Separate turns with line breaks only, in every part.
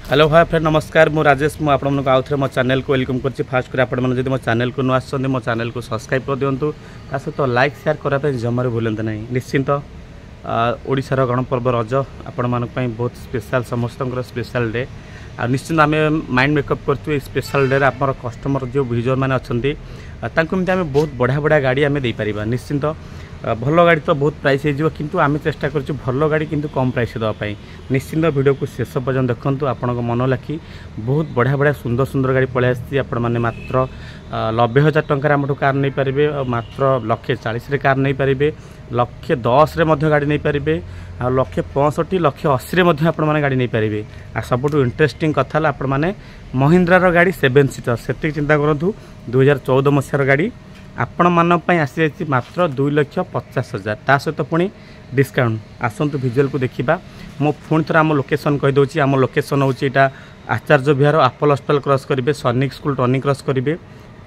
Hello hi friend नमस्कार मु राजेश मु आपण आउ थे मो चैनल को वेलकम करछि। फास्ट कर आपण जदि मो चैनल को नुआ आछन मो चैनल को सब्सक्राइब कर दियंतु ता सहित लाइक शेयर करा पे जमारे भूलंत नहीं। निश्चिंत ओडिशार गणपर्व रज आपण मानक पई बहुत स्पेशल समस्तंकर स्पेशल डे आ निश्चिंत आम माइंड मेकअप करछु स्पेशल डे आम कस्टमर जो भिजुअर मैंने अच्छा आम बहुत बढ़िया बढ़िया गाड़ी आम दे पारिबा। निश्चिंत भल गाड़ी तो बहुत प्राइस हो किंतु आम चेष्टा करूँ भल गाड़ी किंतु कम प्राइस देवाई। निश्चिंत वीडियो को शेष पर्यटन देखूँ आपण मन लाखी बहुत बढ़िया बढ़िया सुंदर सुंदर गाड़ी पलि आसी आपण मैंने मात्र 90,000 टंकार आमठू कार नहीं पारे मात्र 140,000 कार नहीं पारे 110,000 गाड़ी नहीं पारे आ 165,000 180,000 आपण मैंने गाड़ी नहीं पारे। आ सबुठ इंटरेस्टिंग कथा आपण मैंने महिंद्रार गाड़ी 7 सीटर से चिंता करूँ 2014 मसीहार गाड़ी आपण मान आसी जाइए मात्र 2,50,000 ता सहित पुणी डिस्काउंट। आसतु भिजुअल को देखा मो पुणी थोड़ा आम लोकेशन कहीदे आम लोकेशन हूँ यहाँ आचार्य विहार आपोलो हॉस्पिटल क्रॉस करेंगे सैनिक स्कूल टर्निंग क्रॉस करेंगे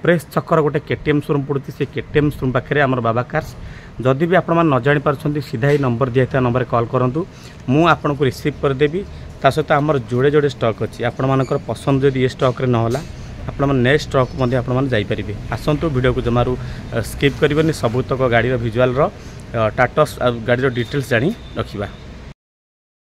प्रेस छकर गोटे केटीएम शोरूम पड़ती से केटीएम शोरूम पाखे आम बाबा कार्स। जदि भी आपण न जानी पार्टी सीधा ही नंबर दिया नंबर कॉल करूँ मुझे को रिसीव करदेवी। ता सहित आमर जोड़े जोड़े स्टॉक अच्छी आपण मानकर पसंद जदि ये स्टॉक नहला आपण नेक्स्ट स्टॉक जापरें। आसतु वीडियो को जमारू स्किप करेंगे सबुतक गाड़ी भिजुआल टाटस गाड़ी डिटेल्स जानी रखा।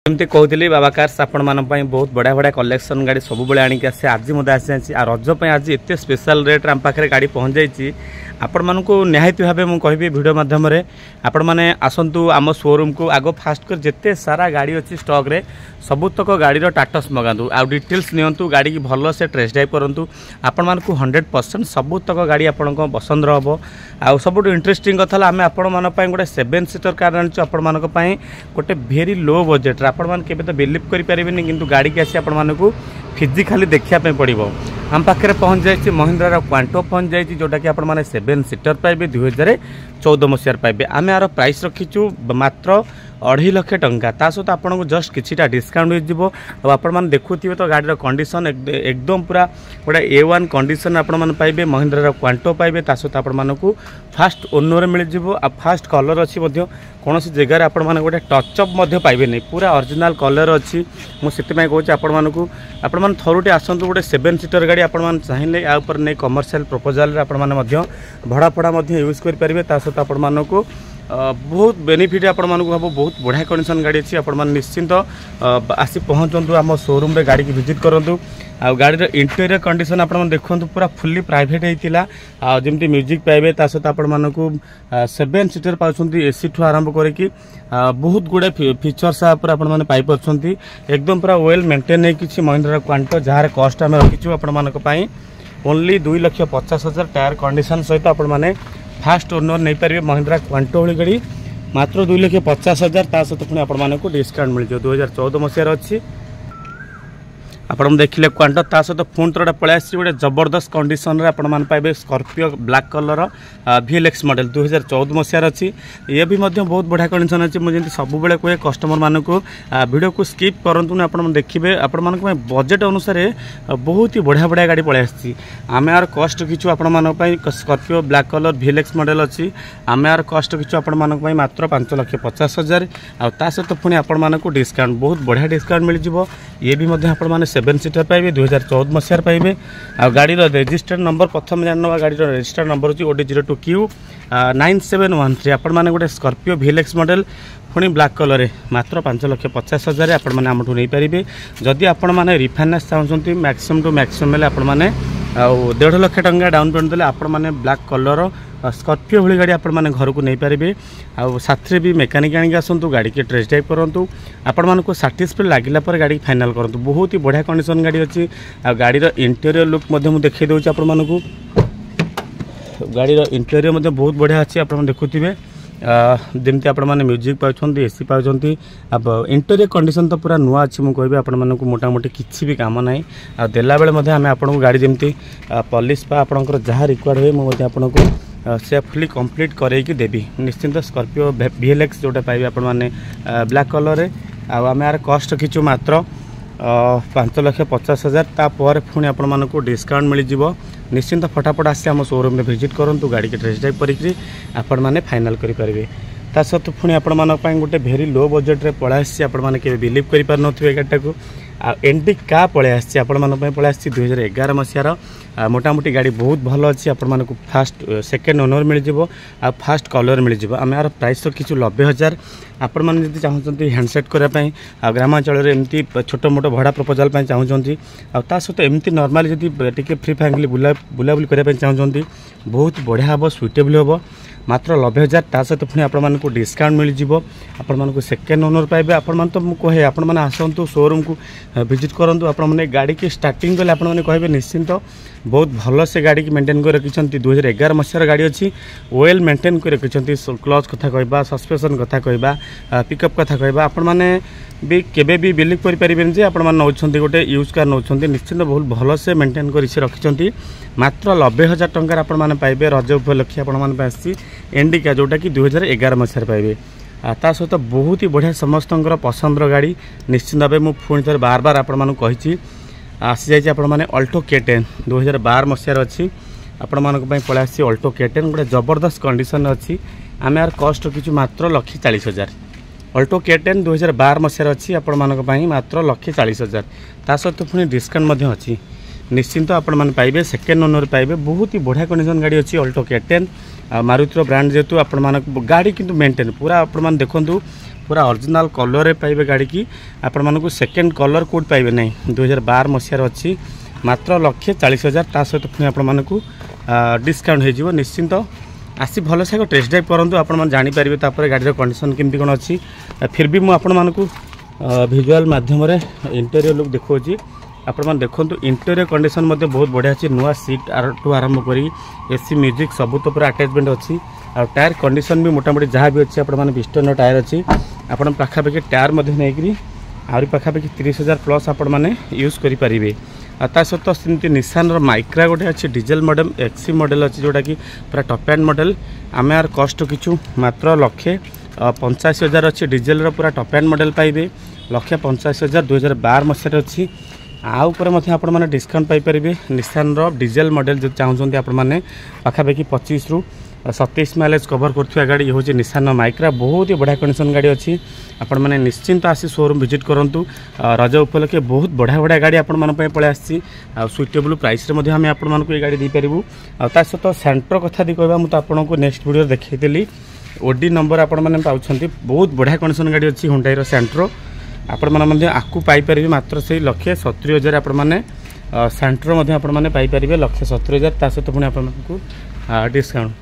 जमी कहते बाबा कार्स आपण मान बहुत बढ़िया बढ़िया कलेक्शन गाड़ी सब बड़े आणिक आसे आज मत आसी रज आज एत स्पेशल रेट आम पाखे गाड़ी पहुँच जाइए। आपण मानक निहायती भाव मुझे कहबी वीडियो माध्यम आपण मैंने आसतु आम शोरूम को आग फास्ट कर जिते सारा गाड़ी अच्छी स्टॉक रे सबुतक गाड़ी टाटस मगातु आ डिटेल्स नियंतु गाड़ी की भल से टेस्ट ड्राइव करूँ आपण मानक 100% सबुतक गाड़ी आपण पसंद हम। आ सब इंटरेस्टिंग कथा आम आपण मान गोटे 7 सीटर कार आनी आपण मान गोटे भेरी लो बजेट आपण मैंने केवे तो बिलीव करें किंतु गाड़ी की आसी आपण मानक फिजिकाली देखापी पड़ो। आम पाखे पहुँच जाइए महिंद्रार क्वांटो पहुँच जाइए जोटा कि आपण मैंने 7 सीटर पाइबे 2014 मसीहार पाइबे। आम यार प्राइस रखीचु मात्र 2.5 लाख टंका ता सहित आपन को जस्ट किछिटा डिस्काउंट हो आपण मैंने देखुथिबे तो गाड़ी कंडीशन एकदम पूरा गोटे A1 कंडीशन आपण मैंने पाइबे महिंद्रार क्वांटो पाइबे ता सहित आपण मानक फास्ट ओनर मिल जिवो आ फास्ट कलर अच्छी कौन सी जगार आपण मैंने गोटे टचअप पाइबे नहीं पूरा ओरिजिनल कलर अच्छी मुझे कहूँ आपण मानक आपण मैंने थरुटे आसतु गोटे 7 सीटर गाड़ी आपण मैंने चाहिए या नहीं कमर्शियल प्रपोजाल आपण मैंने भड़ा फड़ा यूज करेंगे ता सहित आपण मानक बहुत बेनिफिट आपण मानक हम बहुत बढ़िया कंडीशन गाड़ी अच्छी आपण मैंने निश्चिंत आसी पहुँचतु आम शोरूम रे गाड़ी की विजिट करूँ। आ गाड़ी इंटेरियर कंडीशन आप देखो पूरा फुल्ली प्राइवेट होता जमी म्यूजिक पाइबे ता सहित आपण मानक 7 सीटर पाँच एसी ठू आरंभ करके बहुत गुड़े फीचर्स पूरा आपण मैंने पाइपी एकदम पूरा वेल मेंटेन होगी महिंद्रा क्वांटो जार कस्ट आम रखीचु आपण मानक ओनली 2,50,000 टायर कंडीशन सहित आपण मैंने फास्ट ओनर नहीं पारे महिंद्रा क्वांटो वाली गाड़ी मात्र 2,50,000 ता सहित पुणी आपण मानक डिस्काउंट मिल 2014 मसीहार अच्छी आपण देखिले क्वांटो ता सहित फोन थोड़ा पलि आसी गोटे जबरदस्त कंडीशन रे आपण मान पाइबे Scorpio black colour VLX model 2014 मसीहार अच्छी ये भी बहुत बढ़िया कंडीशन अच्छी मुझे सब बेले कहे कस्टमर मानक वीडियो को स्किप करंतु ना आपण देखिए आपण मान बजेट अनुसार बहुत ही बढ़िया बढ़िया गाड़ी पलि आसी आम यार कस्ट किचु आपण मान Scorpio black colour VLX model अच्छी आम यार कस्ट किचु आपण मान मात्र 5,50,000 आ सहित पुणी आपण मानक डिस्काउंट बहुत बढ़िया डिस्काउंट मिल जिवो। ये भी आपण माने 7 सीटर पाइबे 2014 मसीहार पाइबे आ गाड़ी रजिस्टर्ड नंबर प्रथम जानवा गाड़ी रजिस्टर्ड नंबर होची OD02Q 9713 आपण माने गोटे स्कॉर्पियो VLX मॉडल पुणी ब्लैक कलर रे मात्र 5,50,000 आपण माने आमठू नहीं पारिबे। जदि आपण माने रिफाइनान्स चाहउछंती मैक्सिमम टू मैक्सिमम आपण माने 1.5 लाख टंका डाउन पेमेंट देले आपण माने ब्लैक कलर स्कॉर्पियो भली गाड़ी आपण माने घर को नहीं पारिबे। आ साथरे भी मेकानिक आनिक आसतु गाड़ी के टेस्ट ड्राइव करूँ आपण मानक सैटिस्फाइड लगिला पर गाड़ी फाइनल करूँ बहुत ही बढ़िया कंडीशन गाड़ी अच्छी आ गाड़ी इंटेरियर लुक देखई दूँ आपण मानक गाड़ी इंटेरियर बहुत बढ़िया अच्छी आप देखुए जमती आपण मैंने म्यूजिक पाँच एसी पाँच अब इंटेरियर कंडीशन तो पूरा नुआ अच्छी मुझे कहबी आपण मानक मोटामोटी किसी भी काम ना आ देला बेले आम आपको गाड़ी जमती पॉलिश आपंकर जहाँ रिक्वायर्ड हुए मुझे आपको सेफली कंप्लीट करैकी देवी। निश्चिंत स्कॉर्पियो VLX जोटा पाइबे आपण माने ब्लैक कलर रे आम यार कस्ट रखीचु मात्र 5,50,000 तापर पुणी आपण मानक डिस्काउंट मिल जिवो। निश्चिंत फटाफट आसी आम शोरूम में विजिट करूँ गाड़ी के टेस्ट ड्राइव करी आपण माने फाइनल करेंगे। सहित पुणी आपण गोटे भेरी लो बजेट रे पड़ा आसी आपण माने के बिलीव कर पार नथिबे गाड़ीटा को एंडी का पलि आसी पलि आसी 2011 मसीहार मोटामोटी गाड़ी बहुत भल अच्छी आपण फास्ट सेकेंड ओनर मिल जाव आ फास्ट कलर मिल जाव आम यार प्राइस रखीचु 90,000 आपण मैंने चाहते हैंडसेट करने ग्रामांचल एमती छोट मोट भड़ा प्रपोजाल चाहते आ सहित एमती नॉर्मली जब टी फ्री फैमिली बुलाबुली करने चाहते बहुत बढ़िया हम सुइटेबल हम मात्र 90,000 ता सहित पुणी आपण डिस्काउंट मिल जाव आपण सेकेंड ओनर पाइबे आपण तो मुझे कहे आपण आसतु शोरूम को विजिट करूँ आपने गाड़ी की स्टार्टिंग कले आपने कहे निश्चिंत बहुत भल से गाड़ी की मेंटेन कर रखिंट 2011 मसीहार गाड़ी अच्छी ओएल मेंटेन कर रखिंट क्लच कथा कहवा सस्पेंशन कथा कहवा पिकअप कथा कहवा आपण मैंने भी केबे भी बिलीव करें जे आपण मैंने नौकरी गोटे यूज कार नौ निश्चिंत बहुत भल से मेंटेन कर रखिंट मात्र 90,000 टंकार आपण मैंने पाइबे रज उपलक्षे आपण आसी एंडिका जोटा कि 2011 मसीहार पाइबे ता सहित बहुत ही बढ़िया समस्त पसंदर गाड़ी निश्चिंत भाव मुझे पुणी थे बार बार आपण कही आसी जाइए आपण मैंने अल्टो K10 2012 मसीहार अच्छी आपण मानक पलि आसी अल्टो K10 गोटे जबरदस्त कंडीशन अच्छी आम यार कस्ट रखीचु मात्र 1,40,000 अल्टो K10 2012 मसीहार अच्छी आपण मानक मात्र 1,40,000 ता सहित पुणी डिस्काउंट अच्छी निश्चिंत आपण मैंने पाइबे सेकेंड ओनर पाइबे बहुत ही बढ़िया कंडीशन गाड़ी अच्छी अल्टो K10 मारुतिर ब्रांड जेहेतु आपण मानक गाड़ी किंतु मेंटेन पूरा आपण मान देखंतु पूरा ओरिजिनल कलर पाइबे गाड़ी की आपण मानक सेकेंड कलर कोड पाइबे नहीं 2012 मसीहार अच्छी मात्र 1,40,000 ता सहित पुणी आपण मानक डिस्काउंट हो निश्चिंत आसी भल से टेस्ट ड्राइव करूँ आपण जानीपारे तापर गाड़ी कंडीशन केमती कौन अच्छी फिर भी मुझे आपण मानक विजुअल माध्यम इंटेरियर लुक देखा आपण मैंने देखो इंटेरियर कंडीशन बहुत बढ़िया अच्छी नुआ सीट आरठू आरंभ कर एसी म्यूजिक सबू तो पूरा अटैचमेंट अच्छी आ टायर कंडीशन भी मोटामोटी जहाँ भी अच्छी आपण पिस्टन टायर अच्छी आपण पाखापाखि टायर नहीं आहरी पाखापाखि 30,000 प्लस आपण मैंने यूज करें ता सहित सेमती निशान माइक्रा गोटे अच्छी डीजेल मॉडल एक्सी मॉडल अच्छी जोटा कि पूरा टॉप एंड मॉडल आम यार कस्ट रखीचु मात्र 1,85,000 अच्छी डीजेल पूरा टॉप एंड मॉडल पाइबे 1,85,000 2012 मसीहार अच्छी आउ पर मैंने डिस्काउंट पाइपर निशान डीजेल मॉडल जो चाहते आपण मैंने पाखापाखि 25 ରୁ 27 माइलेज कवर कर गाड़ी हूँ निशान माइक्रा बहुत ही बढ़िया कंडीशन गाड़ी अच्छी आपण मैंने निश्चिंत आसी शोरूम विजिट करूँ रज उपलक्षे बहुत बढ़िया बढ़िया गाड़ी आपण मन पलि आसी सुइटेबल प्राइस आम आपको ये गाड़ी देपारू ता सहित सेंटर कथा दी कहवा मुझे आपको नेक्स्ट वीडियो देखी ओडी नंबर आपण मैंने पाँच बहुत बढ़िया कंडीशन गाड़ी अच्छी हुंडाई सेंटर आपण मैंने आपको पाइपर मात्र से 1,70,000 आपण मैंने सेंटर आपण मैंने पाइपर 1,70,000 ता सहित पुणी आपको डिस्काउंट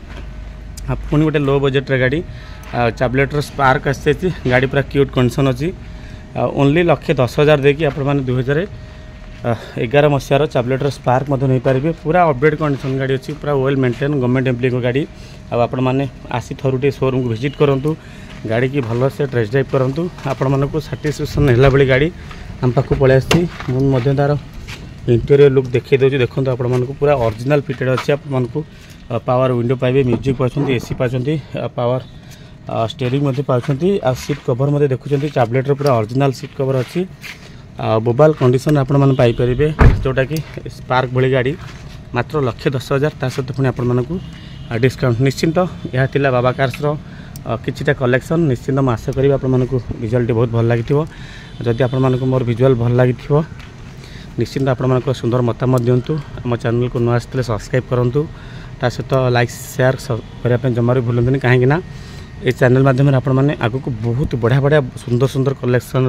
पुणी गोटे लो बजेट गाड़ी चाबलेटर स्पार्क आसी गाड़ी पूरा क्यूट कंडीशन अच्छी ओनली 1,10,000 देखिए आपण मैंने 2011 मसीहार चाबलेटर स्पार्क नहीं पारे पूरा अपडेट कंडीशन गाड़ी अच्छी पूरा वेल मेंटेन गवर्नमेंट एम्प्लॉय गाड़ी आपण मैंने आसी थरुटे शोरूम को विजिट करूँ गाड़ी की भल से टेस्ट ड्राइव करूँ आपण मानक साटिस्फैक्शन है भाई गाड़ी आम पाक पलि आसी मुझे तार इंटेरियर लुक देखी दूसरी देखो आपण मानक पूरा ओरिजिनल फिटेड अच्छी आपको पावर विंडो पाइबे म्यूजिक पाँच एसी पाँच पावर स्टीयरिंग पाँच आ सीट कवर देखुं चाबलेटर पूरा ओरिजिनल सीट कवर अच्छी मोबाइल कंडीशन आपण मैंने पाइपर जोटा कि स्पार्क भली गाड़ी मात्र 1,10,000 ता सहित पुणी आपण मानक डिस्काउंट निश्चिंत यह थिला बाबा कार्स किछिटा कलेक्शन निश्चिंत मैं आशा करी आपण मानक विजुअल बहुत भल लगी जदि आपण मानक मोर विजुअल भल लगी निश्चिंत आपण मानक सुंदर मतामत दिंतु आम चैनल को नुआ आसते सब्सक्राइब करूँ ता सहित लाइक शेयर करने जमार भूलते कहीं ये चैनल माध्यम आपण मैंने आगक बहुत बढ़िया बढ़िया सुंदर सुंदर कलेक्शन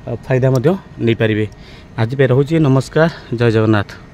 फायदा नहीं पारे आज पे रोचे नमस्कार जय जगन्नाथ।